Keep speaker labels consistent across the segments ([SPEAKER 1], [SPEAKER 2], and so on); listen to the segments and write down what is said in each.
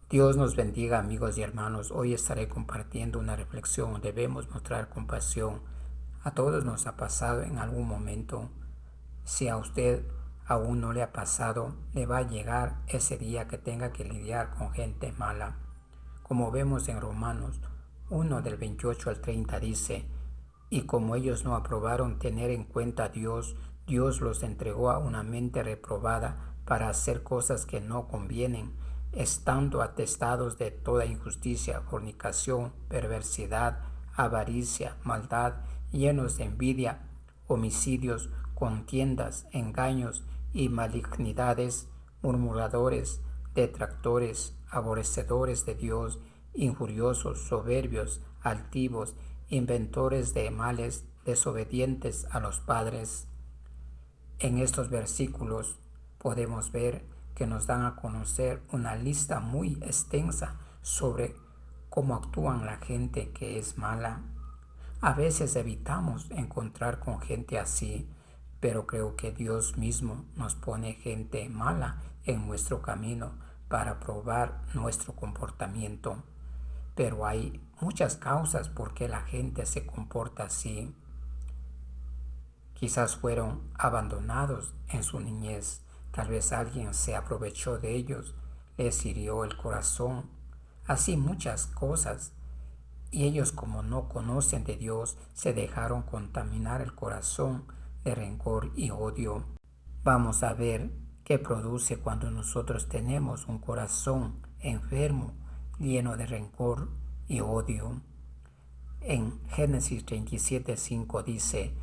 [SPEAKER 1] Dios nos bendiga, amigos y hermanos. Hoy estaré compartiendo una reflexión. Debemos mostrar compasión. A todos nos ha pasado en algún momento. Si a usted aún no le ha pasado, le va a llegar ese día que tenga que lidiar con gente mala. Como vemos en Romanos 1 del 28 al 30 dice: y como ellos no aprobaron tener en cuenta a Dios, Dios los entregó a una mente reprobada para hacer cosas que no convienen, estando atestados de toda injusticia, fornicación, perversidad, avaricia, maldad, llenos de envidia, homicidios, contiendas, engaños y malignidades, murmuradores, detractores, aborrecedores de Dios, injuriosos, soberbios, altivos, inventores de males, desobedientes a los padres. En estos versículos podemos ver que nos dan a conocer una lista muy extensa sobre cómo actúan la gente que es mala. A veces evitamos encontrar con gente así, pero creo que Dios mismo nos pone gente mala en nuestro camino para probar nuestro comportamiento. Pero hay muchas causas por qué la gente se comporta así. Quizás fueron abandonados en su niñez. Tal vez alguien se aprovechó de ellos, les hirió el corazón. Así muchas cosas. Y ellos, como no conocen de Dios, se dejaron contaminar el corazón de rencor y odio. Vamos a ver qué produce cuando nosotros tenemos un corazón enfermo, lleno de rencor y odio. En Génesis 37:5 dice: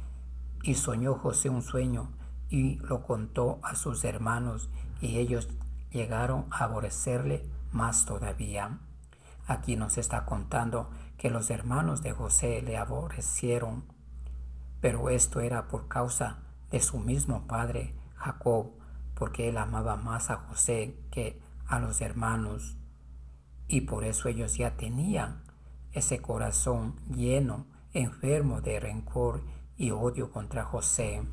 [SPEAKER 1] y soñó José un sueño y lo contó a sus hermanos, y ellos llegaron a aborrecerle más todavía. Aquí nos está contando que los hermanos de José le aborrecieron, pero esto era por causa de su mismo padre Jacob, porque él amaba más a José que a los hermanos, y por eso ellos ya tenían ese corazón lleno, enfermo de rencor y odio contra José.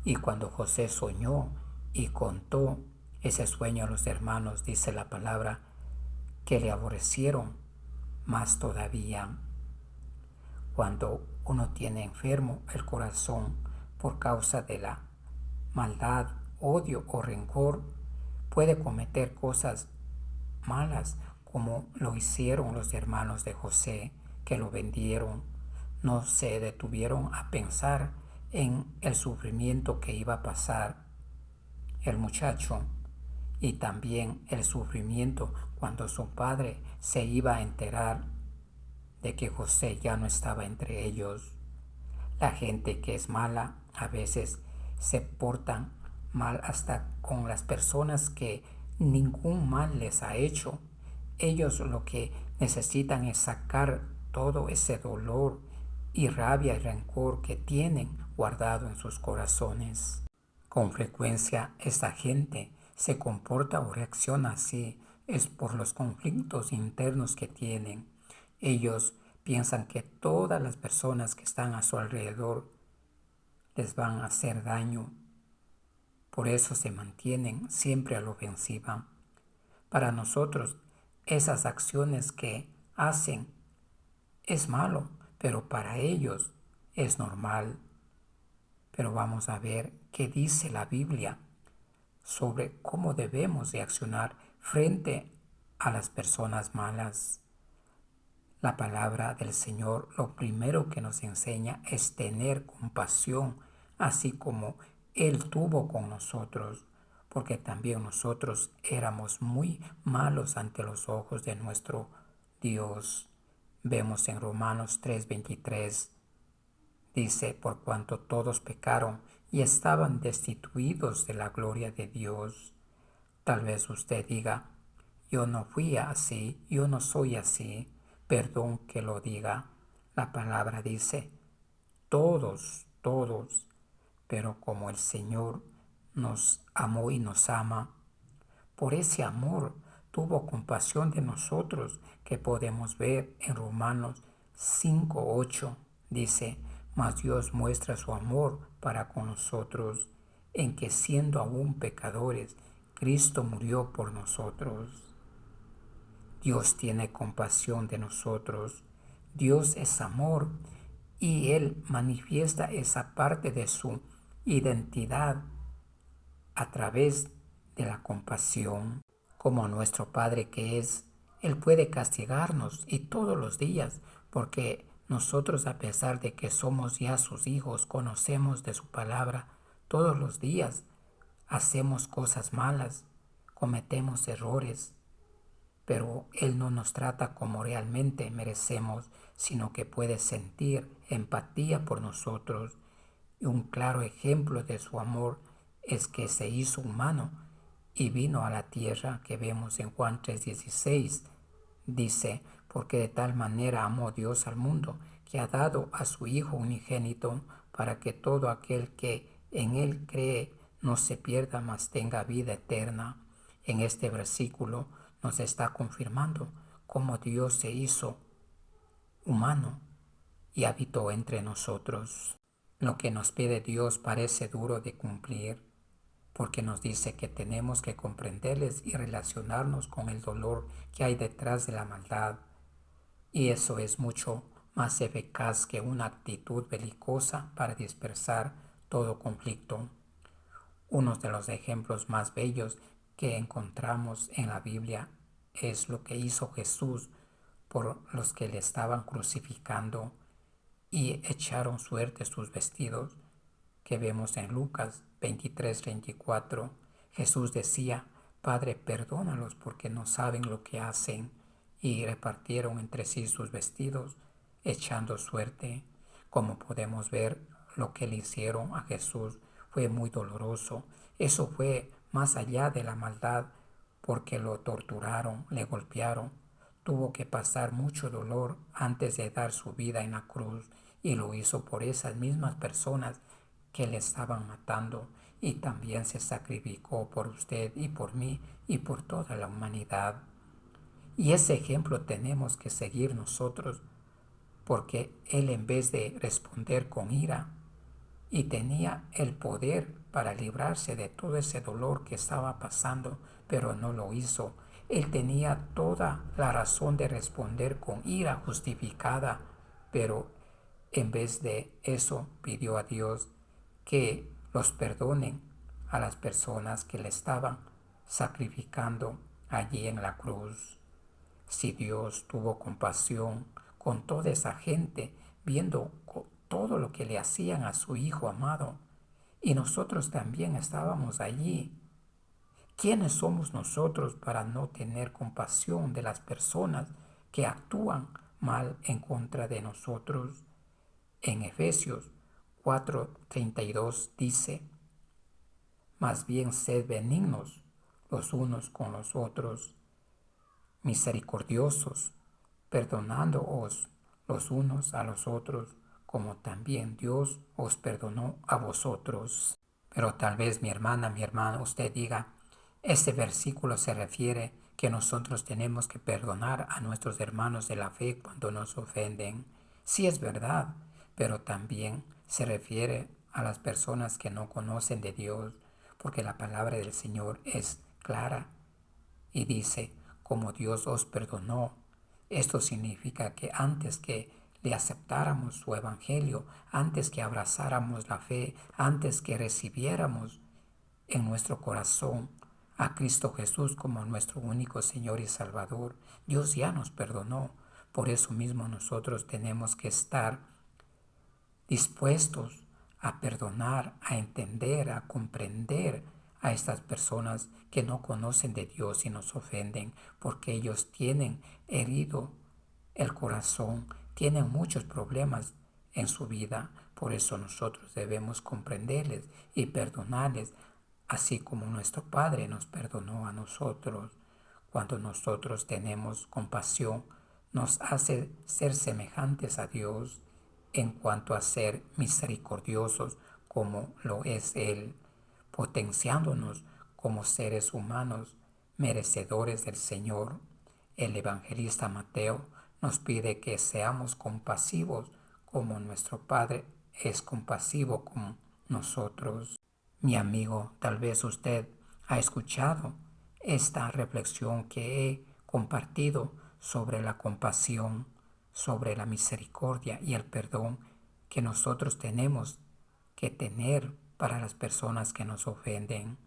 [SPEAKER 1] Y cuando José soñó y contó ese sueño a los hermanos, dice la palabra, que le aborrecieron más todavía. Cuando uno tiene enfermo el corazón por causa de la maldad, odio o rencor, puede cometer cosas malas como lo hicieron los hermanos de José, que lo vendieron. No se detuvieron a pensar en el sufrimiento que iba a pasar el muchacho, y también el sufrimiento cuando su padre se iba a enterar de que José ya no estaba entre ellos. La gente que es mala a veces se portan mal hasta con las personas que ningún mal les ha hecho. Ellos lo que necesitan es sacar todo ese dolor y rabia y rencor que tienen guardado en sus corazones. Con frecuencia esta gente se comporta o reacciona así, es por los conflictos internos que tienen. Ellos piensan que todas las personas que están a su alrededor les van a hacer daño. Por eso se mantienen siempre a la ofensiva. Para nosotros, esas acciones que hacen es malo, pero para ellos es normal. Pero vamos a ver qué dice la Biblia sobre cómo debemos reaccionar frente a las personas malas. La palabra del Señor lo primero que nos enseña es tener compasión, así como Él tuvo con nosotros, porque también nosotros éramos muy malos ante los ojos de nuestro Dios. Vemos en Romanos 3:23, dice: por cuanto todos pecaron y estaban destituidos de la gloria de Dios. Tal vez usted diga: yo no fui así, yo no soy así. Perdón que lo diga. La palabra dice: todos. Pero como el Señor nos amó y nos ama, por ese amor tuvo compasión de nosotros, que podemos ver en Romanos 5:8. Dice: mas Dios muestra su amor para con nosotros, en que siendo aún pecadores, Cristo murió por nosotros. Dios tiene compasión de nosotros. Dios es amor y Él manifiesta esa parte de su identidad a través de la compasión. Como nuestro Padre que es, Él puede castigarnos y todos los días, porque nosotros, a pesar de que somos ya sus hijos, conocemos de su palabra, todos los días hacemos cosas malas, cometemos errores, pero Él no nos trata como realmente merecemos, sino que puede sentir empatía por nosotros. Y un claro ejemplo de su amor es que se hizo humano y vino a la tierra, que vemos en Juan 3:16. Dice, porque de tal manera amó Dios al mundo, que ha dado a su Hijo unigénito, para que todo aquel que en Él cree no se pierda, mas tenga vida eterna. En este versículo nos está confirmando cómo Dios se hizo humano y habitó entre nosotros. Lo que nos pide Dios parece duro de cumplir, porque nos dice que tenemos que comprenderles y relacionarnos con el dolor que hay detrás de la maldad. Y eso es mucho más eficaz que una actitud belicosa para dispersar todo conflicto. Uno de los ejemplos más bellos que encontramos en la Biblia es lo que hizo Jesús por los que le estaban crucificando y echaron suerte sus vestidos, que vemos en Lucas 23:24. Jesús decía, Padre, perdónalos porque no saben lo que hacen, y repartieron entre sí sus vestidos, echando suerte. Como podemos ver, lo que le hicieron a Jesús fue muy doloroso. Eso fue más allá de la maldad, porque lo torturaron, le golpearon. Tuvo que pasar mucho dolor antes de dar su vida en la cruz, y lo hizo por esas mismas personas que le estaban matando, y también se sacrificó por usted y por mí y por toda la humanidad. Y ese ejemplo tenemos que seguir nosotros, porque Él, en vez de responder con ira, y tenía el poder para librarse de todo ese dolor que estaba pasando, pero no lo hizo. Él tenía toda la razón de responder con ira justificada, pero en vez de eso pidió a Dios que los perdonen a las personas que le estaban sacrificando allí en la cruz. Si Dios tuvo compasión con toda esa gente, viendo todo lo que le hacían a su Hijo amado, y nosotros también estábamos allí, ¿quiénes somos nosotros para no tener compasión de las personas que actúan mal en contra de nosotros? En Efesios 4:32 dice, más bien sed benignos los unos con los otros, misericordiosos, perdonándoos los unos a los otros, como también Dios os perdonó a vosotros. Pero tal vez mi hermana, mi hermano, usted diga, este versículo se refiere que nosotros tenemos que perdonar a nuestros hermanos de la fe cuando nos ofenden. Sí es verdad, pero también se refiere a las personas que no conocen de Dios, porque la palabra del Señor es clara y dice, como Dios os perdonó. Esto significa que antes que le aceptáramos su evangelio, antes que abrazáramos la fe, antes que recibiéramos en nuestro corazón a Cristo Jesús como nuestro único Señor y Salvador, Dios ya nos perdonó. Por eso mismo nosotros tenemos que estar dispuestos a perdonar, a entender, a comprender a estas personas que no conocen de Dios y nos ofenden, porque ellos tienen herido el corazón, tienen muchos problemas en su vida. Por eso nosotros debemos comprenderles y perdonarles, así como nuestro Padre nos perdonó a nosotros. Cuando nosotros tenemos compasión, nos hace ser semejantes a Dios en cuanto a ser misericordiosos como lo es Él, potenciándonos como seres humanos merecedores del Señor. El evangelista Mateo nos pide que seamos compasivos como nuestro Padre es compasivo con nosotros. Mi amigo, tal vez usted ha escuchado esta reflexión que he compartido sobre la compasión, sobre la misericordia y el perdón que nosotros tenemos que tener para las personas que nos ofenden.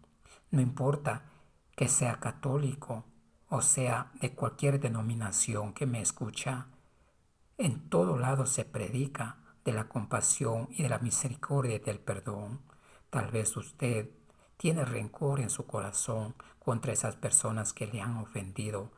[SPEAKER 1] No importa que sea católico o sea de cualquier denominación que me escucha, en todo lado se predica de la compasión y de la misericordia y del perdón. Tal vez usted tiene rencor en su corazón contra esas personas que le han ofendido.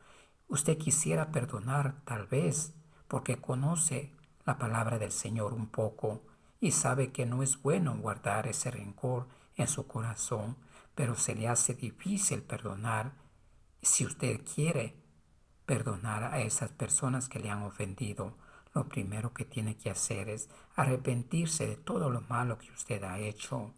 [SPEAKER 1] Usted quisiera perdonar, tal vez, porque conoce la palabra del Señor un poco y sabe que no es bueno guardar ese rencor en su corazón, pero se le hace difícil perdonar. Si usted quiere perdonar a esas personas que le han ofendido, lo primero que tiene que hacer es arrepentirse de todo lo malo que usted ha hecho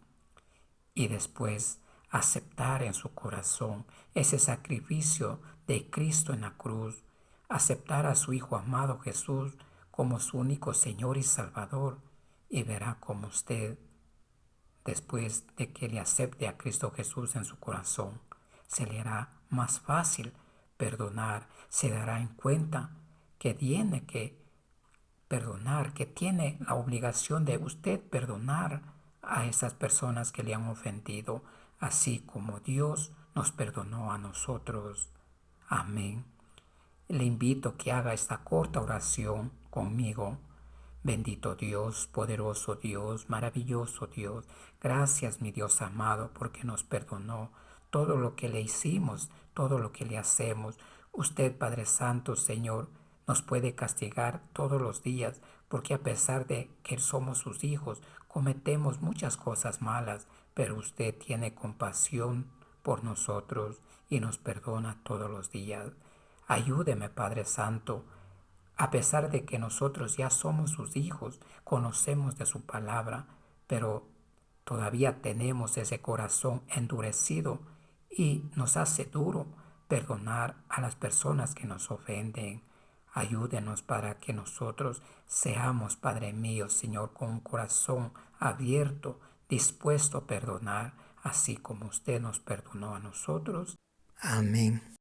[SPEAKER 1] y después aceptar en su corazón ese sacrificio de Cristo en la cruz, aceptar a su Hijo amado Jesús como su único Señor y Salvador, y verá como usted, después de que le acepte a Cristo Jesús en su corazón, se le hará más fácil perdonar, se dará en cuenta que tiene que perdonar, que tiene la obligación de usted perdonar a esas personas que le han ofendido, así como Dios nos perdonó a nosotros. Amén. Le invito a que haga esta corta oración conmigo. Bendito Dios, poderoso Dios, maravilloso Dios, gracias mi Dios amado porque nos perdonó todo lo que le hicimos, todo lo que le hacemos. Usted, Padre Santo, Señor, nos puede castigar todos los días porque a pesar de que somos sus hijos, cometemos muchas cosas malas, pero usted tiene compasión por nosotros y nos perdona todos los días. Ayúdeme, Padre Santo, a pesar de que nosotros ya somos sus hijos, conocemos de su palabra, pero todavía tenemos ese corazón endurecido y nos hace duro perdonar a las personas que nos ofenden. Ayúdenos para que nosotros seamos, Padre mío, Señor, con un corazón abierto, dispuesto a perdonar, así como usted nos perdonó a nosotros. Amén.